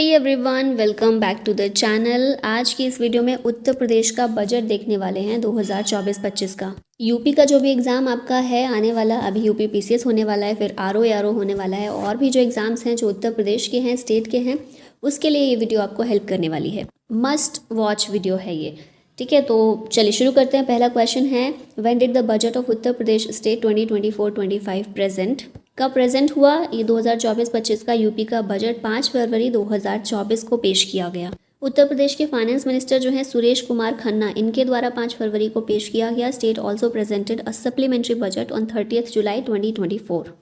Hey everyone, welcome back to the channel. आज की इस वीडियो में उत्तर प्रदेश का बजट देखने वाले हैं 2024-25 का। यूपी का जो भी एग्ज़ाम आपका है आने वाला, अभी यूपी पीसीएस होने वाला है, फिर आरओ एआरओ होने वाला है, और भी जो एग्ज़ाम्स हैं जो उत्तर प्रदेश के हैं, स्टेट के हैं, उसके लिए ये वीडियो आपको हेल्प करने वाली है। मस्ट वॉच वीडियो है ये, ठीक है। तो चलिए शुरू करते हैं। पहला क्वेश्चन है, when did the budget of Uttar Pradesh state 2024-25 present? कब प्रेजेंट हुआ? ये 2024-25 का यूपी का बजट 5 फरवरी 2024 को पेश किया गया। उत्तर प्रदेश के फाइनेंस मिनिस्टर जो हैं सुरेश कुमार खन्ना, इनके द्वारा 5 फरवरी को पेश किया गया। State also presented a supplementary budget on 30 July 2024।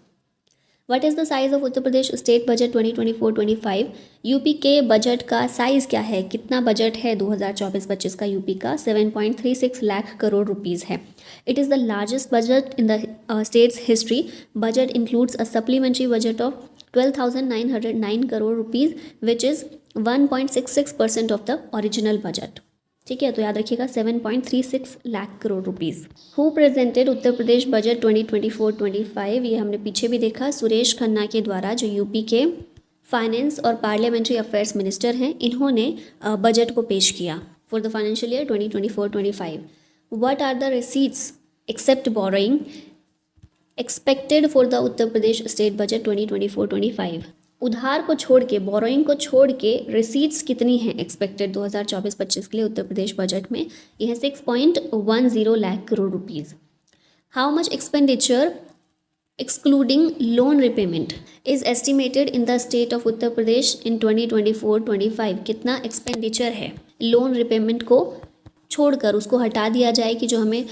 What is the size of Uttar Pradesh state budget 2024-25? UP के बजट का साइज़ क्या है, कितना बजट है 2024-25 का यूपी का? 7.36 लाख करोड़ रुपीज़ है। It is the largest budget in the states history. Budget includes a supplementary budget of 12,909 crore rupees which is 1.66% of the original budget. ठीक है, तो याद रखिएगा 7.36 lakh crore rupees. Who presented Uttar Pradesh budget 2024-25? ये हमने पीछे भी देखा, सुरेश खन्ना के द्वारा, जो यूपी के फाइनेंस और पार्लियामेंट्री अफेयर्स मिनिस्टर हैं, इन्होंने बजट को पेश किया for the financial year 2024-25। What are the receipts except borrowing expected for the Uttar Pradesh state budget 2024-25? उधार को छोड़ के, बोरोइंग को छोड़ के रिसीट्स कितनी हैं एक्सपेक्टेड 2024-25 के लिए उत्तर प्रदेश बजट में? यह है 6.10 lakh crore rupees. How much expenditure excluding loan repayment is estimated in the state of Uttar Pradesh in 2024-25? कितना एक्सपेंडिचर है लोन रिपेमेंट को छोड़कर, उसको हटा दिया जाए कि जो हमें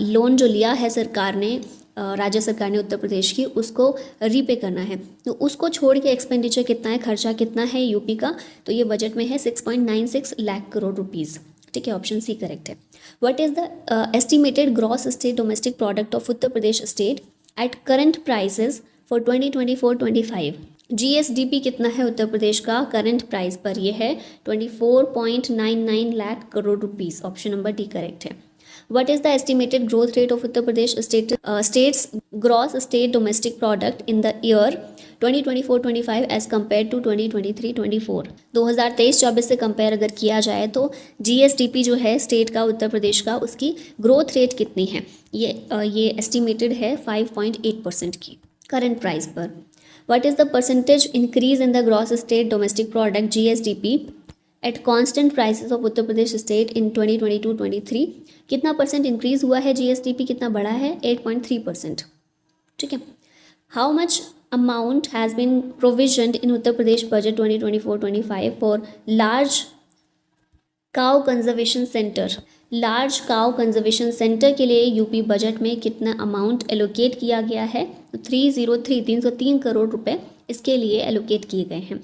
लोन जो लिया है सरकार ने, राज्य सरकार ने उत्तर प्रदेश की, उसको रीपे करना है, तो उसको छोड़ के एक्सपेंडिचर कितना है, खर्चा कितना है यूपी का? तो ये बजट में है 6.96 लाख करोड़ रुपीज़। ठीक है, ऑप्शन सी करेक्ट है। What is the estimated gross state domestic product of Uttar Pradesh state at current prices for 2024-25? GSDP कितना है उत्तर प्रदेश का करंट प्राइस पर? यह है 24.99 lakh crore rupees. Option number D correct है। What is the estimated growth rate of Uttar Pradesh state's gross state domestic product in the year 2024-25 as compared to 2023-24? 2023-24 से compare अगर किया जाए तो जीएसडीपी जो है स्टेट का, उत्तर प्रदेश का, उसकी ग्रोथ रेट कितनी है? ये एस्टिमेटेड है 5.8% की करंट प्राइस पर। What is the percentage increase in the gross state domestic product GSDP at constant prices of Uttar Pradesh state in 2022-23? कितना परसेंट इंक्रीज हुआ है जीएसडीपी, कितना बढ़ा है? 8.3%। ठीक है। How much amount has been provisioned in Uttar Pradesh budget 2024-25 for large cow conservation centre? Large cow conservation centre के लिए यूपी बजट में कितना अमाउंट एलोकेट किया गया है? 303 करोड़ रुपए इसके लिए एलोकेट किए गए हैं।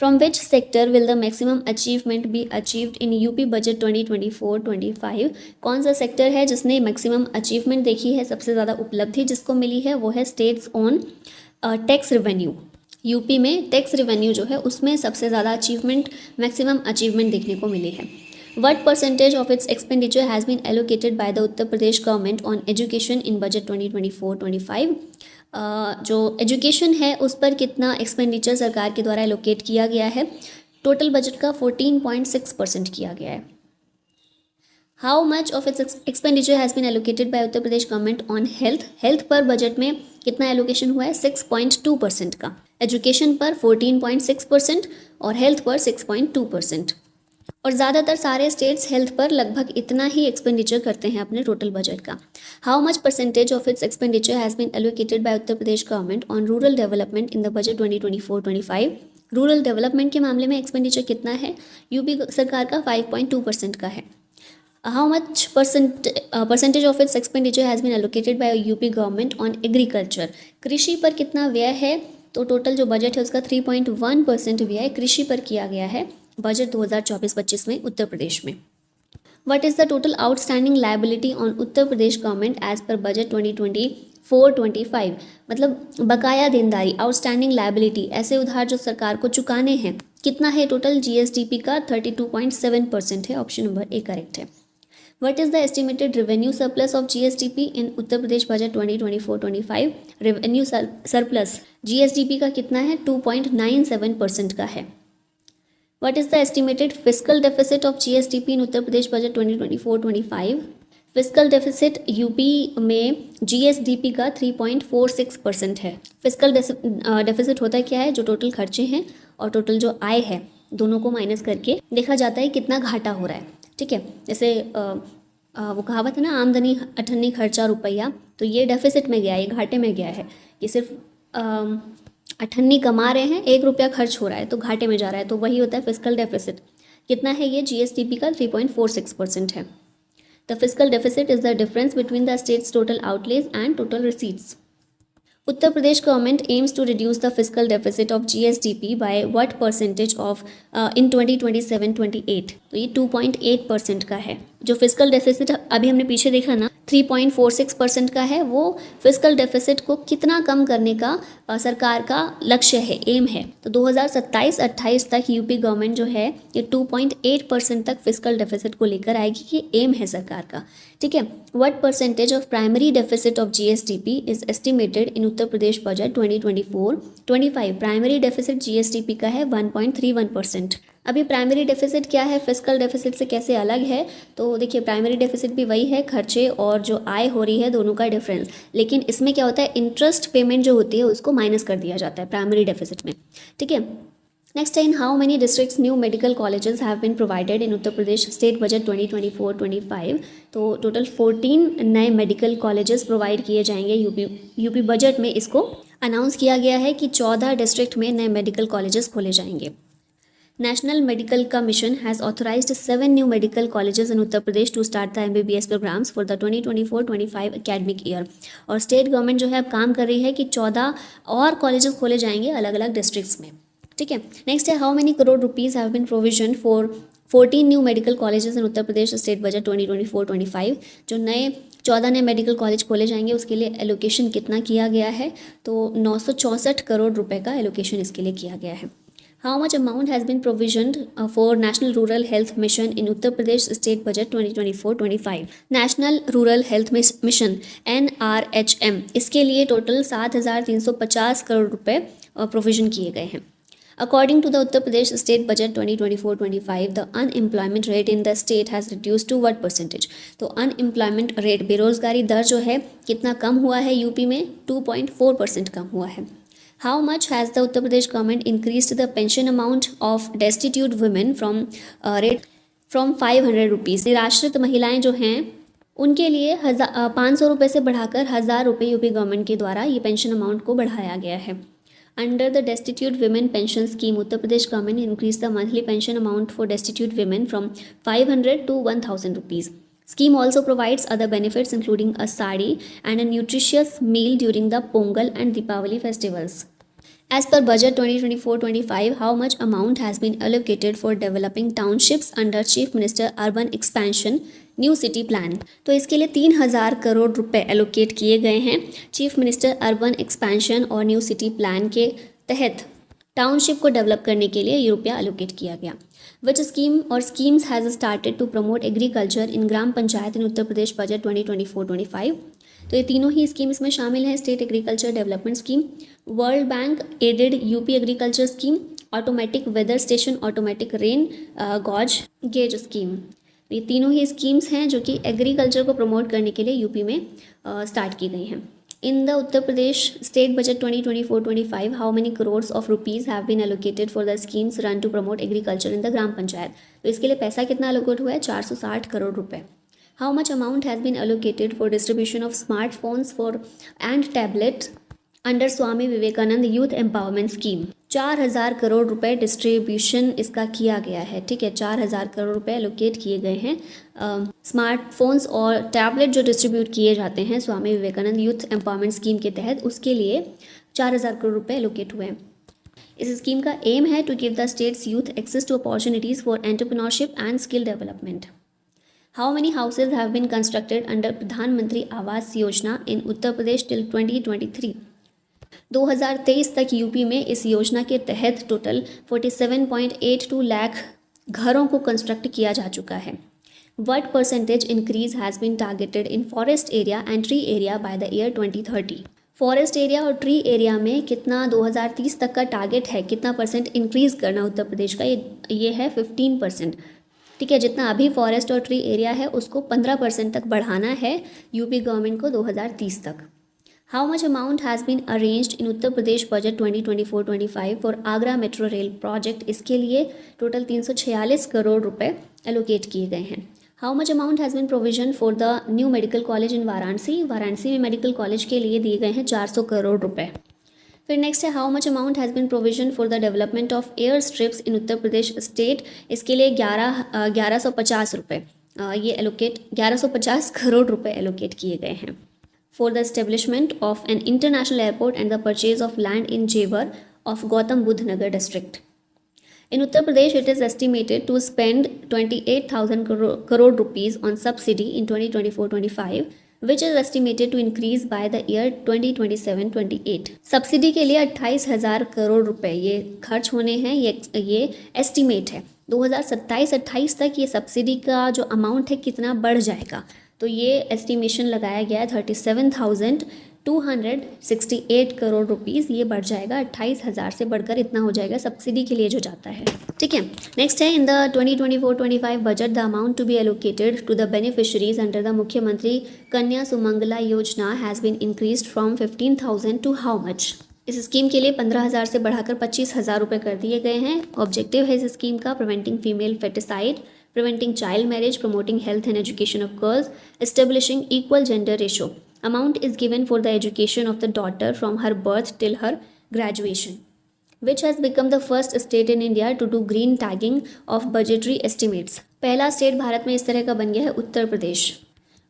From which sector will the maximum achievement be achieved in UP budget 2024-25? कौन सा सेक्टर है जिसने मैक्सिमम अचीवमेंट देखी है, सबसे ज़्यादा उपलब्धि जिसको मिली है? वो है states on tax revenue. UP में टैक्स रेवेन्यू जो है उसमें सबसे ज़्यादा अचीवमेंट, मैक्सिमम अचीवमेंट देखने को मिली है। What percentage of its expenditure has been allocated by the Uttar Pradesh government on education in budget 2024-25? जो एजुकेशन है उस पर कितना एक्सपेंडिचर सरकार के द्वारा एलोकेट किया गया है? टोटल बजट का 14.6% किया गया है। How much of its expenditure has been allocated by Uttar Pradesh government on health? Health पर बजट में कितना एलोकेशन हुआ है? 6.2% का। एजुकेशन पर 14.6% और हेल्थ पर 6.2%। और ज़्यादातर सारे स्टेट्स हेल्थ पर लगभग इतना ही एक्सपेंडिचर करते हैं अपने टोटल बजट का। How much percentage of its expenditure has been allocated by Uttar Pradesh government on rural development in the budget 2024-25? Rural development के मामले में एक्सपेंडिचर कितना है? यूपी सरकार का 5.2% का है। How much percentage of its expenditure has been allocated by UP government on agriculture? कृषि पर कितना व्यय है? तो टोटल जो बजट है उसका 3.1% व्यय कृषि पर किया गया है बजट 2024-25 में उत्तर प्रदेश में। What is the total outstanding liability on Uttar Pradesh government as per budget 2024-25? मतलब बकाया देनदारी, आउटस्टैंडिंग लायबिलिटी, ऐसे उधार जो सरकार को चुकाने हैं, कितना है टोटल? जीएसडीपी का 32.7% है। ऑप्शन नंबर ए करेक्ट है। What is the estimated revenue surplus of GSDP in Uttar Pradesh budget 2024-25? Revenue surplus GSDP का कितना है, 2.97% का है। What is the estimated physical deficit of GSDP in Uttar Pradesh budget 2024-25? Physical deficit UP में GSDP का 3.46% है। Physical deficit होता क्या है, जो टोटल खर्चे हैं और टोटल जो आय है दोनों को माइनस करके देखा जाता है कितना घाटा हो रहा है। ठीक है, जैसे वो कहावत है ना, आमदनी अठन्नी खर्चा रुपया, तो ये डेफिसिट में गया, ये घाटे में गया है। ये सिर्फ अठन्नी कमा रहे हैं, 1 रुपया खर्च हो रहा है तो घाटे में जा रहा है, तो वही होता है फिजिकल डेफिसिट। कितना है ये, GSDP का 3.46% है। The physical deficit is the difference between the state's total outlays and total receipts. Uttar Pradesh government aims to reduce the physical deficit of GSDP by what percentage of in 2027-28? तो ये 2.8% का है। जो फिजिकल डेफिसिट अभी हमने पीछे देखा ना 3.46% का है, वो फिजिकल डेफिसिट को कितना कम करने का सरकार का लक्ष्य है, एम है। तो 2027-28 तक यूपी गवर्नमेंट जो है ये 2.8% तक फिजिकल डेफिसिट को लेकर आएगी, ये एम है सरकार का। ठीक है, what percentage of primary deficit of GSDP is estimated in Uttar Pradesh budget 2024-25? Primary deficit GSDP का है 1.31%। अभी प्राइमरी डेफिसिट क्या है, फिजिकल डेफिसिट से कैसे अलग है, तो देखिए प्राइमरी डेफिसिट भी वही है, खर्चे और जो आय हो रही है दोनों का डिफरेंस, लेकिन इसमें क्या होता है, इंटरेस्ट पेमेंट जो होती है उसको माइनस कर दिया जाता है प्राइमरी डेफिसिट में। ठीक है, नेक्स्ट है, in how many districts new medical colleges have been provided in Uttar Pradesh state budget 2024-25? तो टोटल 14 नए मेडिकल कॉलेजेस प्रोवाइड किए जाएंगे यूपी बजट में। इसको अनाउंस किया गया है कि 14 डिस्ट्रिक्ट में नए मेडिकल कॉलेजेस खोले जाएंगे। National Medical Commission has authorized 7 new medical colleges in Uttar Pradesh to start the MBBS programs for the 2024-25 academic year। और स्टेट गवर्नमेंट जो है अब काम कर रही है कि 14 और कॉलेजेस खोले जाएंगे अलग अलग डिस्ट्रिक्ट्स में। ठीक है, नेक्स्ट है, how many crore rupees have been provision for 14 new medical colleges in Uttar Pradesh state budget 2024-25? जो नए 14 नए मेडिकल कॉलेज खोले जाएंगे उसके लिए एलोकेशन कितना किया गया है, तो 964 करोड़ रुपए का एलोकेशन इसके लिए किया गया है। How much amount has been provisioned for National Rural Health Mission in Uttar Pradesh State Budget 2024-25? National Rural Health Mission NRHM, इसके लिए टोटल 7,350 करोड़ रुपए प्रोविजन किए गए हैं। According to the Uttar Pradesh State Budget 2024-25, the unemployment rate in the state has reduced to what percentage? तो unemployment rate, बेरोजगारी दर जो है कितना कम हुआ है यूपी में, 2.4% कम हुआ है। How much has the Uttar Pradesh government increased the pension amount of destitute women from 500 rupees? निराश्रित महिलाएं जो हैं उनके लिए 500 रुपये से बढ़ाकर 1000 रुपये यूपी गवर्नमेंट के द्वारा ये पेंशन अमाउंट को बढ़ाया गया है। Under the destitute women pension scheme, Uttar Pradesh government increased the monthly pension amount for destitute women from 500 to 1000 rupees. Scheme also provides other benefits including a sari and a nutritious meal during the Pongal and Deepavali festivals. As per budget 2024-25, how much amount has been allocated for developing townships under Chief Minister Urban Expansion New City Plan? तो इसके लिए 3000 करोड़ रुपए allocate किए गए हैं chief minister urban expansion और new city plan के तहत टाउनशिप को डेवलप करने के लिए ये रुपया एलोकेट किया गया। Which scheme or schemes has started to promote agriculture in gram panchayat in Uttar Pradesh budget 2024-25? तो ये तीनों ही स्कीम इसमें शामिल हैं, state agriculture development scheme, world bank aided UP agriculture scheme, automatic weather station automatic rain gauge gauge scheme. ये तीनों ही schemes हैं जो कि एग्रीकल्चर को प्रमोट करने के लिए यूपी में स्टार्ट की गई हैं। In the Uttar Pradesh State Budget 2024-25, how many crores of rupees have been allocated for the schemes run to promote agriculture in the ग्राम पंचायत? तो इसके लिए पैसा कितना एलोकेट हुआ है, 460 करोड़ रुपए। How much amount has been allocated for distribution of smartphones for and tablets under Swami Vivekananda youth empowerment scheme? 4000 crore रुपए distribution इसका किया गया है। ठीक है, 4000 करोड़ रुपए एलोकेट किए गए हैं स्मार्टफोन्स और टैबलेट जो डिस्ट्रीब्यूट किए जाते हैं स्वामी विवेकानंद यूथ एम्पावरमेंट स्कीम के तहत, उसके लिए 4000 करोड़ रुपए एलोकेट हुए हैं। इस स्कीम का एम है to give the states youth access to opportunities for entrepreneurship and skill development. How many houses have been constructed under Pradhan Mantri Awas योजना इन उत्तर प्रदेश टिल 2023? 2023 तक यूपी में इस योजना के तहत टोटल 47.82 लाख घरों को कंस्ट्रक्ट किया जा चुका है। What percentage increase has been targeted in forest area and tree area by the year 2030? Forest area और ट्री एरिया में कितना 2030 तक का टारगेट है, कितना परसेंट इंक्रीज़ करना उत्तर प्रदेश का, ये है 15%। ठीक है, जितना अभी फॉरेस्ट और ट्री एरिया है उसको 15% तक बढ़ाना है यूपी गवर्नमेंट को 2030 तक। How much amount has been arranged in Uttar Pradesh budget 2024-25 for Agra metro rail project, इसके लिए टोटल 346 करोड़ रुपए एलोकेट किए गए हैं। How much amount has been provision for the new medical college in Varanasi, Varanasi में मेडिकल कॉलेज के लिए दिए गए हैं 400 करोड़ रुपए। फिर नेक्स्ट है how much amount has been provision for the development of air strips in Uttar Pradesh state, इसके लिए 1150 रुपये ये एलोकेट 1150 करोड़ रुपए एलोकेट किए गए हैं। For the establishment of an international airport and the purchase of land in Jewar of Gautam Buddh Nagar district. In Uttar Pradesh, it is estimated to spend 28,000 crore rupees on subsidy in 2024-25, which is estimated to increase by the year 2027-28. Subsidy के लिए 28,000 करोड़ रुपए ये खर्च होने हैं, ये estimate है। 2027-28 तक ये सब्सिडी का जो अमाउंट है कितना बढ़ जाएगा, तो ये एस्टिमेशन लगाया गया है 37,268 करोड़ रुपीज़, ये बढ़ जाएगा 28,000 से बढ़कर इतना हो जाएगा सब्सिडी के लिए जो जाता है। ठीक है, नेक्स्ट है in the 2024-25 budget the amount to be allocated to the beneficiaries under the Mukhyamantri Kanya Sumangala Yojana has been increased from 15,000 to how much. इस स्कीम के लिए 15,000 से बढ़ाकर 25,000 रुपये कर दिए गए हैं। ऑब्जेक्टिव है इस स्कीम का preventing female foeticide, preventing child marriage, promoting health and education of girls, establishing equal gender ratio. Amount is given for the education of the daughter from her birth till her graduation, which has become the first state in India to do green tagging of budgetary estimates. पहला state Bharat में इस तरह का बन गया है Uttar Pradesh.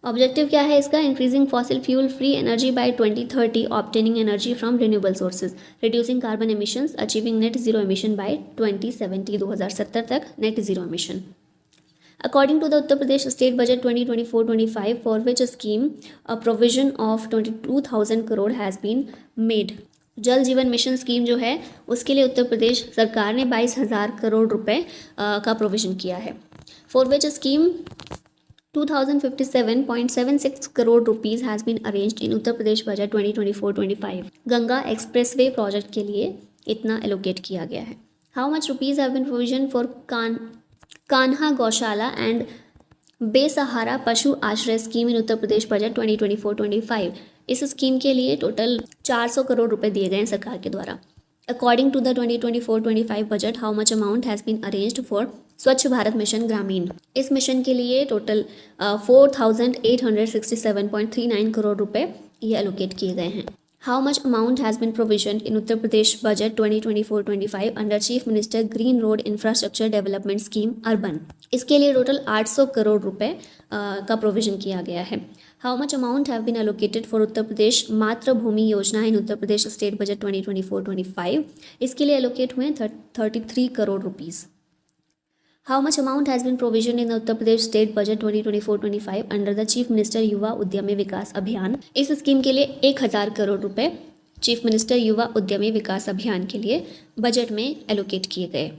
Objective क्या है इसका? Increasing fossil fuel free energy by 2030, obtaining energy from renewable sources, reducing carbon emissions, achieving net zero emission by 2070, 2070 तक net zero emission. According to the Uttar Pradesh State Budget 2024-25, for which scheme a provision of 22,000 crore has been made. जल जीवन mission scheme जो है उसके लिए उत्तर प्रदेश सरकार ने 22,000 करोड़ रुपए का प्रोविजन किया है। For which scheme 2,057.76 crore rupees has been arranged in Uttar Pradesh budget 2024-25. Ganga expressway project के लिए इतना एलोकेट किया गया है। How much rupees have been provision for Kanha गौशाला एंड बेसहारा पशु आश्रय scheme in Uttar Pradesh budget 2024-25। इस स्कीम के लिए टोटल 400 करोड़ रुपए दिए गए हैं सरकार के द्वारा। According to the 2024-25 budget, how much amount has been arranged for Swachh Bharat mission ग्रामीण। इस मिशन के लिए टोटल 4,867.39 करोड़ रुपए ये एलोकेट किए गए हैं। How much amount has been provisioned in Uttar Pradesh budget 2024-25 under Chief Minister Green Road Infrastructure Development Scheme Urban? इसके लिए टोटल 800 करोड़ रुपए का प्रोविजन किया गया है। How much amount have been allocated for Uttar Pradesh मातृभूमि योजना इन उत्तर प्रदेश स्टेट बजट 2024-25? इसके लिए एलोकेट हुए 33 crore rupees. How much amount has been provisioned in the Uttar Pradesh State Budget 2024-25 under the Chief Minister युवा उद्यमी विकास अभियान? इस स्कीम के लिए 1,000 करोड़ रुपए चीफ मिनिस्टर युवा उद्यमी विकास अभियान के लिए बजट में एलोकेट किए गए।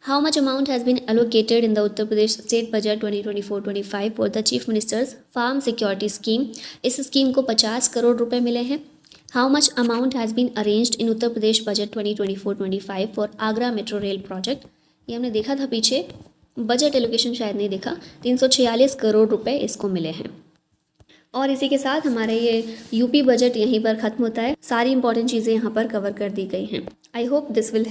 How much amount has been allocated in the Uttar Pradesh State Budget 2024-25 for the Chief Minister's Farm Security Scheme? इस स्कीम को 50 करोड़ रुपए मिले हैं। How much amount has been arranged in Uttar Pradesh Budget 2024-25 for Agra Metro Rail Project? ये हमने देखा था पीछे, बजट एलोकेशन शायद नहीं देखा। 346 करोड़ रुपए इसको मिले हैं। और इसी के साथ हमारे ये यूपी बजट यहीं पर ख़त्म होता है। सारी इंपॉर्टेंट चीज़ें यहाँ पर कवर कर दी गई हैं। I hope this will